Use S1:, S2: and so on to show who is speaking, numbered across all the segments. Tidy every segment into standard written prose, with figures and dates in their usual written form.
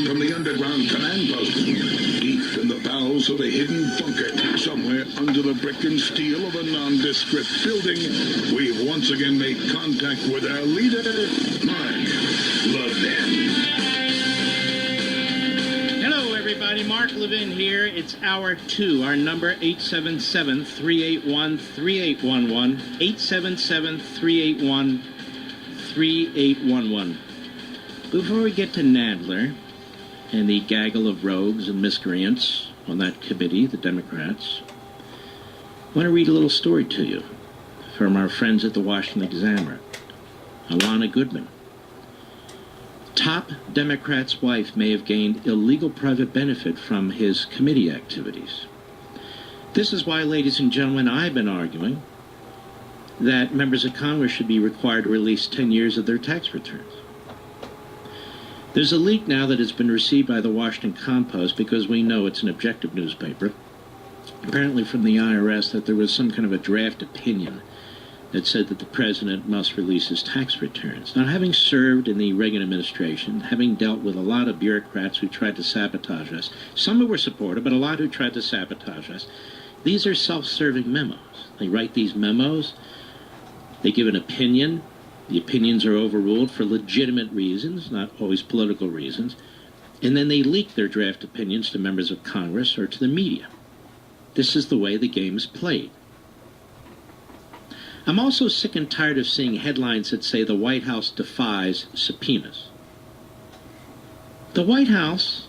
S1: them from the underground command post, deep in the bowels of a hidden bunker, somewhere under the brick and steel of a nondescript building, we've once again made contact with our leader, Mark Levin.
S2: Hello, everybody. Mark Levin here. It's hour 2. Our number, 877-381-3811. 877-381-3811. Before we get to Nadler and the gaggle of rogues and miscreants on that committee, the Democrats, I want to read a little story to you from our friends at the Washington Examiner. Alana Goodman. Top Democrat's wife may have gained illegal private benefit from his committee activities. This is why, ladies and gentlemen, I've been arguing that members of Congress should be required to release 10 years of their tax returns. There's a leak now that has been received by the Washington Compost, because we know it's an objective newspaper, apparently from the IRS, that there was some kind of a draft opinion that said that the president must release his tax returns. Now, having served in the Reagan administration, having dealt with a lot of bureaucrats who tried to sabotage us, some who were supportive, but a lot who tried to sabotage us, these are self-serving memos. They write these memos, they give an opinion. The opinions are overruled for legitimate reasons, not always political reasons, and then they leak their draft opinions to members of Congress or to the media. This is the way the game is played. I'm also sick and tired of seeing headlines that say the White House defies subpoenas. The White House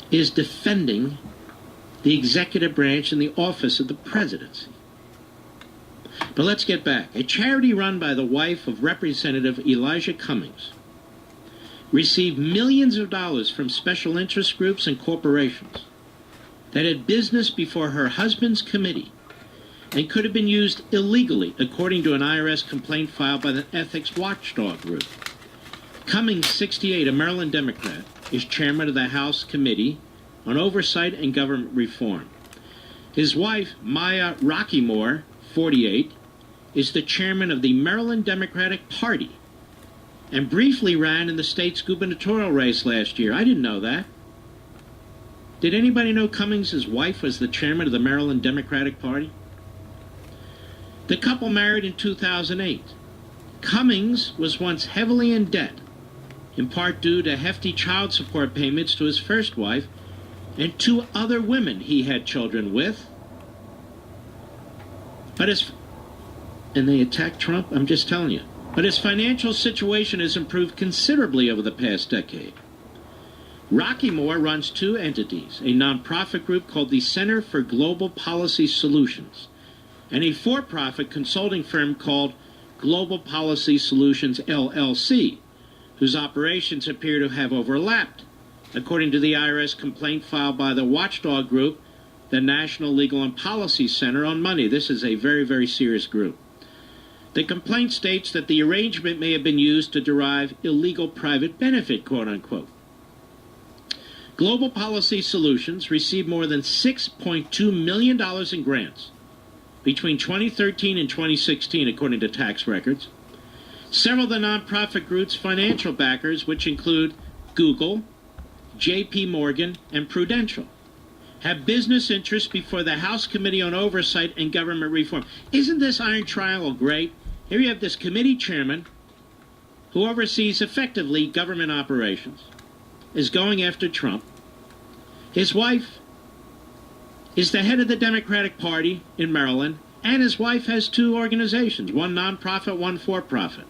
S2: is defending the executive branch and the office of the presidency. But let's get back. A charity run by the wife of Representative Elijah Cummings received millions of dollars from special interest groups and corporations that had business before her husband's committee and could have been used illegally, according to an IRS complaint filed by the Ethics Watchdog Group. Cummings, 68, a Maryland Democrat, is chairman of the House Committee on Oversight and Government Reform. His wife, Maya Rockeymoore, 48, is the chairman of the Maryland Democratic Party and briefly ran in the state's gubernatorial race last year. I didn't know that. Did anybody know Cummings' wife was the chairman of the Maryland Democratic Party? The couple married in 2008. Cummings was once heavily in debt, in part due to hefty child support payments to his first wife and 2 other women he had children with. And they attacked Trump? I'm just telling you. But his financial situation has improved considerably over the past decade. Rockeymoore runs 2 entities, a nonprofit group called the Center for Global Policy Solutions, and a for-profit consulting firm called Global Policy Solutions, LLC, whose operations appear to have overlapped, according to the IRS complaint filed by the watchdog group, the National Legal and Policy Center on Money. This is a very, very serious group. The complaint states that the arrangement may have been used to derive illegal private benefit, quote-unquote. Global Policy Solutions received more than $6.2 million in grants between 2013 and 2016, according to tax records. Several of the nonprofit group's financial backers, which include Google, J.P. Morgan, and Prudential, have business interests before the House Committee on Oversight and Government Reform. Isn't this Iron Triangle great? Here you have this committee chairman who oversees effectively government operations, is going after Trump. His wife is the head of the Democratic Party in Maryland, and his wife has 2 organizations, one nonprofit, one for-profit.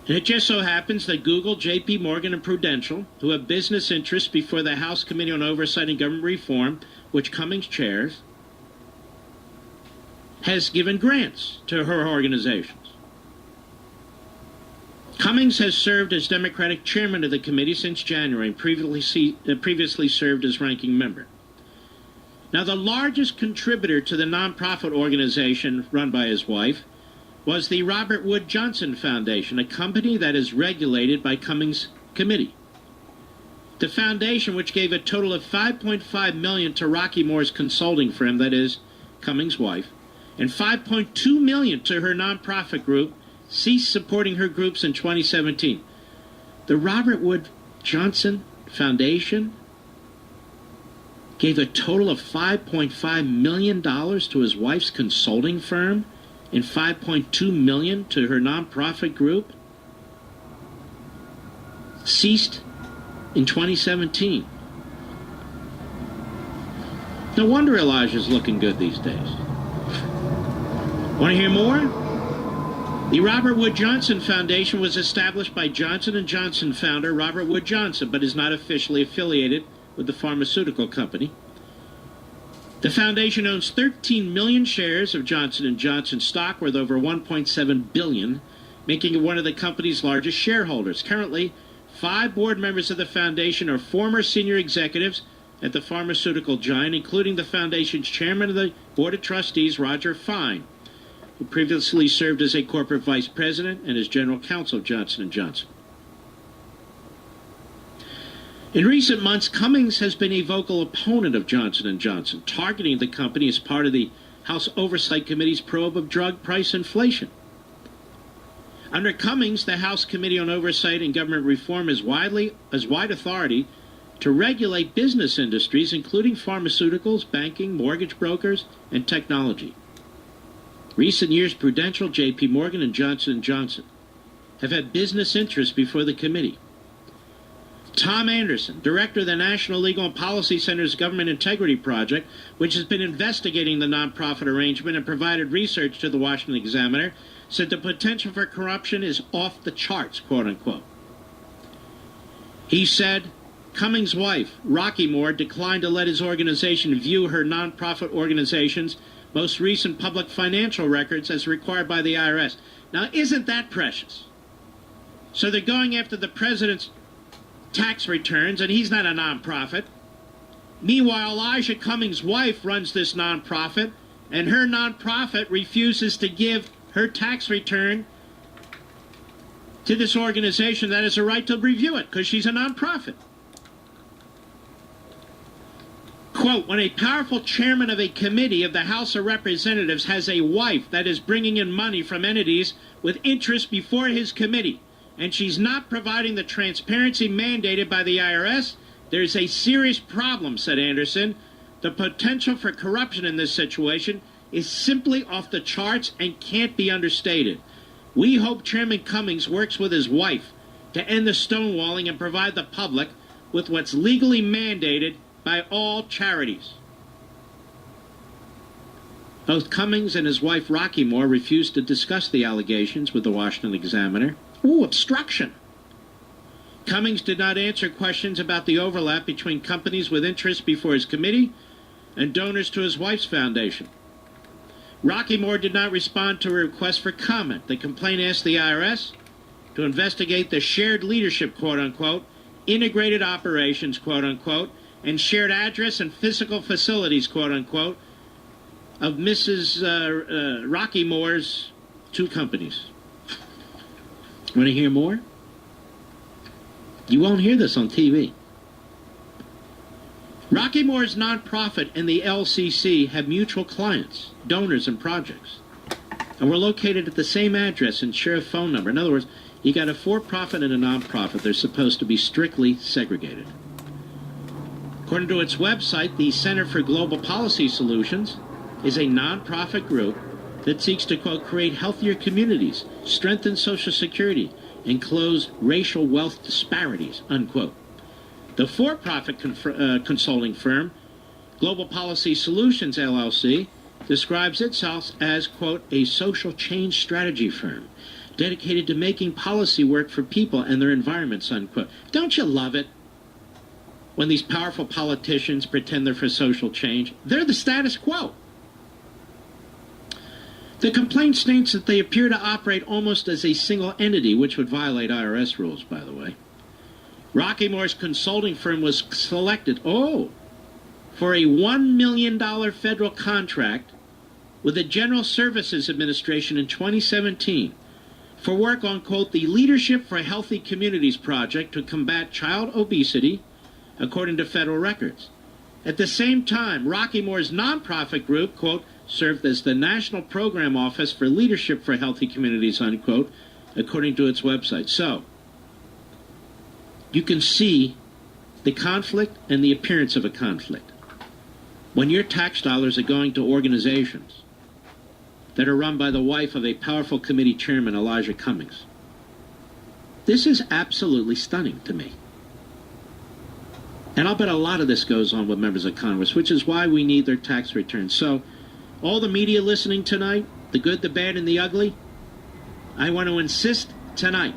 S2: And it just so happens that Google, J.P. Morgan, and Prudential, who have business interests before the House Committee on Oversight and Government Reform, which Cummings chairs, has given grants to her organizations. Cummings has served as Democratic chairman of the committee since January and previously served as ranking member. Now, the largest contributor to the nonprofit organization run by his wife was the Robert Wood Johnson Foundation, a company that is regulated by Cummings' committee. The foundation, which gave a total of $5.5 million to Rockeymore's consulting firm, that is, Cummings' wife, and $5.2 million to her nonprofit group, ceased supporting her groups in 2017. The Robert Wood Johnson Foundation gave a total of $5.5 million to his wife's consulting firm and $5.2 million to her nonprofit group, ceased in 2017. No wonder Elijah's looking good these days. Want to hear more? The Robert Wood Johnson Foundation was established by Johnson & Johnson founder Robert Wood Johnson, but is not officially affiliated with the pharmaceutical company. The foundation owns 13 million shares of Johnson & Johnson stock worth over $1.7 billion, making it one of the company's largest shareholders. Currently, 5 board members of the foundation are former senior executives at the pharmaceutical giant, including the foundation's chairman of the board of trustees, Roger Fine, who previously served as a corporate vice president and as general counsel of Johnson & Johnson. In recent months, Cummings has been a vocal opponent of Johnson & Johnson, targeting the company as part of the House Oversight Committee's probe of drug price inflation. Under Cummings, the House Committee on Oversight and Government Reform has wide authority to regulate business industries, including pharmaceuticals, banking, mortgage brokers, and technology. Recent years, Prudential, J.P. Morgan, and Johnson & Johnson have had business interests before the committee. Tom Anderson, director of the National Legal and Policy Center's Government Integrity Project, which has been investigating the nonprofit arrangement and provided research to the Washington Examiner, said the potential for corruption is off the charts, quote unquote. He said Cummings' wife, Rocky Moore, declined to let his organization view her nonprofit organization's most recent public financial records as required by the IRS. Now, isn't that precious? So they're going after the president's tax returns, and he's not a nonprofit. Meanwhile, Elijah Cummings' wife runs this nonprofit, and her nonprofit refuses to give her tax return to this organization that has a right to review it because she's a nonprofit. Quote, when a powerful chairman of a committee of the House of Representatives has a wife that is bringing in money from entities with interest before his committee, and she's not providing the transparency mandated by the IRS, there's a serious problem, said Anderson. The potential for corruption in this situation is simply off the charts and can't be understated. We hope Chairman Cummings works with his wife to end the stonewalling and provide the public with what's legally mandated by all charities. Both Cummings and his wife Rocky Moore refused to discuss the allegations with the Washington Examiner. Ooh, obstruction. Cummings did not answer questions about the overlap between companies with interests before his committee and donors to his wife's foundation. Rocky Moore did not respond to a request for comment. The complaint asked the IRS to investigate the shared leadership, quote-unquote, integrated operations, quote-unquote, and shared address and physical facilities, quote-unquote, of Mrs. Rocky Moore's 2 companies. Want to hear more? You won't hear this on TV. Rocky Moore's nonprofit and the LCC have mutual clients, donors, and projects, and we're located at the same address and share a phone number. In other words, you got a for-profit and a nonprofit. They're supposed to be strictly segregated. According to its website, the Center for Global Policy Solutions is a nonprofit group that seeks to, quote, create healthier communities, strengthen Social Security, and close racial wealth disparities, unquote. The for-profit consulting firm, Global Policy Solutions, LLC, describes itself as, quote, a social change strategy firm dedicated to making policy work for people and their environments, unquote. Don't you love it when these powerful politicians pretend they're for social change? They're the status quo. The complaint states that they appear to operate almost as a single entity, which would violate IRS rules, by the way. Rocky Moore's consulting firm was selected, for a $1 million federal contract with the General Services Administration in 2017 for work on, quote, the Leadership for Healthy Communities project to combat child obesity, according to federal records. At the same time, Rocky Moore's nonprofit group, quote, served as the National Program Office for Leadership for Healthy Communities, unquote, according to its website. So, you can see the conflict and the appearance of a conflict. When your tax dollars are going to organizations that are run by the wife of a powerful committee chairman, Elijah Cummings, this is absolutely stunning to me. And I'll bet a lot of this goes on with members of Congress, which is why we need their tax returns. So, all the media listening tonight, the good, the bad, and the ugly, I want to insist tonight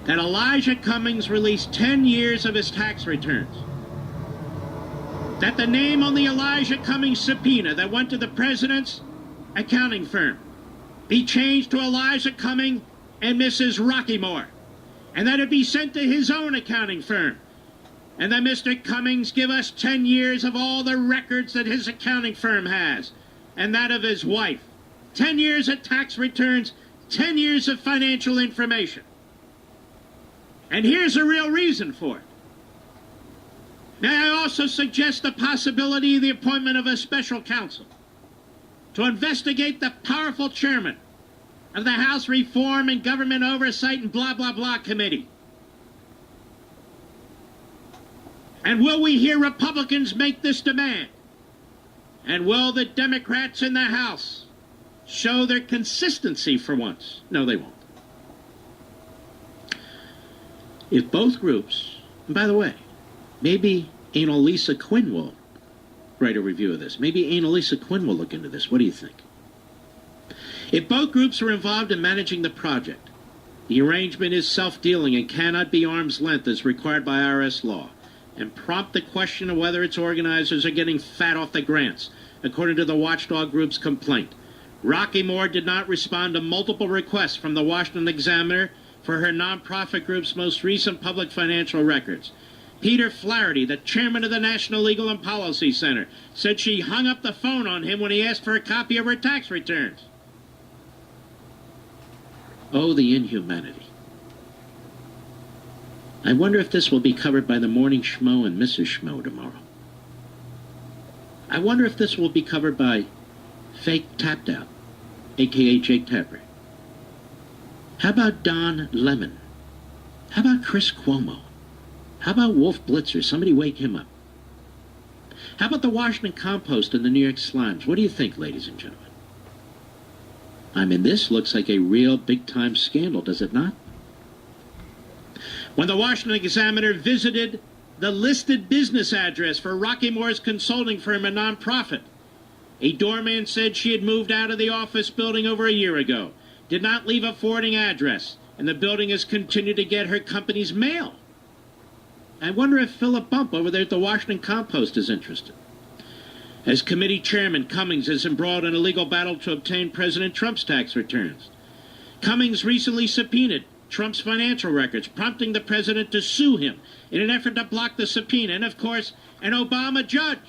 S2: that Elijah Cummings release 10 years of his tax returns. That the name on the Elijah Cummings subpoena that went to the president's accounting firm be changed to Elijah Cummings and Mrs. Rockymore, and that it be sent to his own accounting firm, and that Mr. Cummings give us 10 years of all the records that his accounting firm has, and that of his wife. 10 years of tax returns, 10 years of financial information. And here's a real reason for it. May I also suggest the possibility of the appointment of a special counsel to investigate the powerful chairman of the House Reform and Government Oversight and blah, blah, blah committee. And will we hear Republicans make this demand? And will the Democrats in the House show their consistency for once? No, they won't. If both groups, and by the way, maybe Annalisa Quinn will write a review of this. Maybe Annalisa Quinn will look into this. What do you think? If both groups are involved in managing the project, the arrangement is self-dealing and cannot be arm's length as required by IRS law, and prompt the question of whether its organizers are getting fat off the grants, according to the watchdog group's complaint. Rockymore did not respond to multiple requests from the Washington Examiner for her nonprofit group's most recent public financial records. Peter Flaherty, the chairman of the National Legal and Policy Center, said she hung up the phone on him when he asked for a copy of her tax returns. Oh, the inhumanity. I wonder if this will be covered by the Morning Schmo and Mrs. Schmo tomorrow. I wonder if this will be covered by Fake Tapped Out, a.k.a. Jake Tapper. How about Don Lemon? How about Chris Cuomo? How about Wolf Blitzer? Somebody wake him up. How about the Washington Compost and the New York Slimes? What do you think, ladies and gentlemen? I mean, this looks like a real big-time scandal, does it not? When the Washington Examiner visited the listed business address for Rockymore's consulting firm, a nonprofit, a doorman said she had moved out of the office building over a year ago, did not leave a forwarding address, and the building has continued to get her company's mail. I wonder if Philip Bump over there at the Washington Compost is interested. As committee chairman, Cummings is embroiled in a legal battle to obtain President Trump's tax returns. Cummings recently subpoenaed Trump's financial records, prompting the president to sue him in an effort to block the subpoena, and of course, an Obama judge,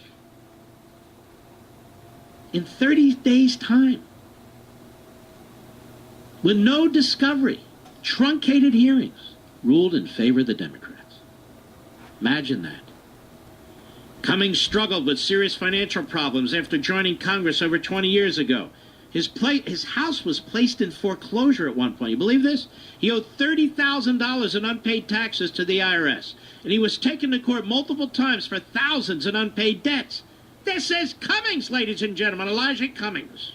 S2: in 30 days' time, with no discovery, truncated hearings, ruled in favor of the Democrats. Imagine that. Cummings struggled with serious financial problems after joining Congress over 20 years ago. His house was placed in foreclosure at one point. You believe this? He owed $30,000 in unpaid taxes to the IRS, and he was taken to court multiple times for thousands in unpaid debts. This is Cummings, ladies and gentlemen, Elijah Cummings.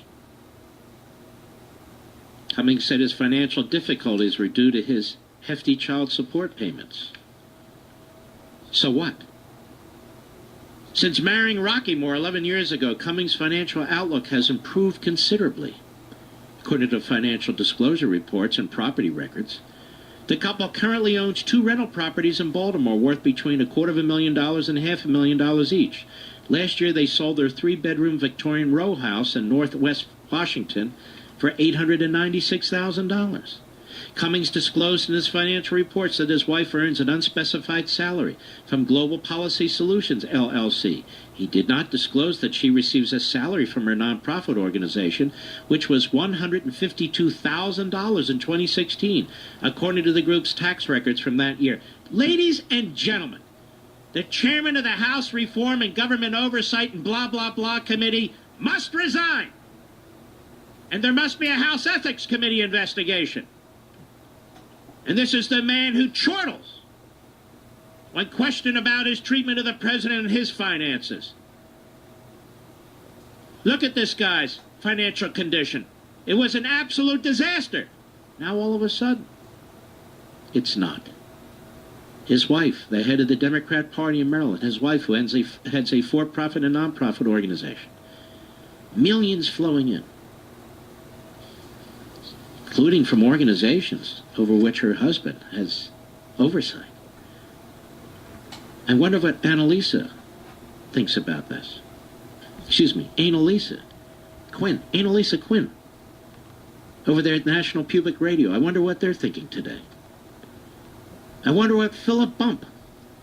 S2: Cummings said his financial difficulties were due to his hefty child support payments. So what? Since marrying Rockymore 11 years ago, Cummings' financial outlook has improved considerably. According to financial disclosure reports and property records, the couple currently owns 2 rental properties in Baltimore worth between $250,000 and $500,000 each. Last year, they sold their 3-bedroom Victorian row house in Northwest Washington for $896,000. Cummings disclosed in his financial reports that his wife earns an unspecified salary from Global Policy Solutions, LLC. He did not disclose that she receives a salary from her nonprofit organization, which was $152,000 in 2016, according to the group's tax records from that year. Ladies and gentlemen, the chairman of the House Reform and Government Oversight and blah, blah, blah committee must resign. And there must be a House Ethics Committee investigation. And this is the man who chortles when questioned about his treatment of the president and his finances. Look at this guy's financial condition. It was an absolute disaster. Now all of a sudden, it's not. His wife, the head of the Democrat Party in Maryland, his wife who heads a for-profit and non-profit organization. Millions flowing in, including from organizations over which her husband has oversight. I wonder what Annalisa thinks about this. Excuse me, Annalisa Quinn, over there at National Public Radio. I wonder what they're thinking today. I wonder what Philip Bump,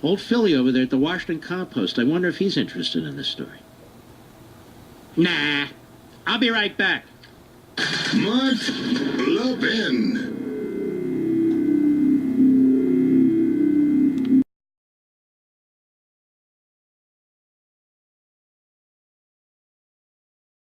S2: old Philly over there at the Washington Compost, I wonder if he's interested in this story. Nah, I'll be right back.
S1: Mark Levin.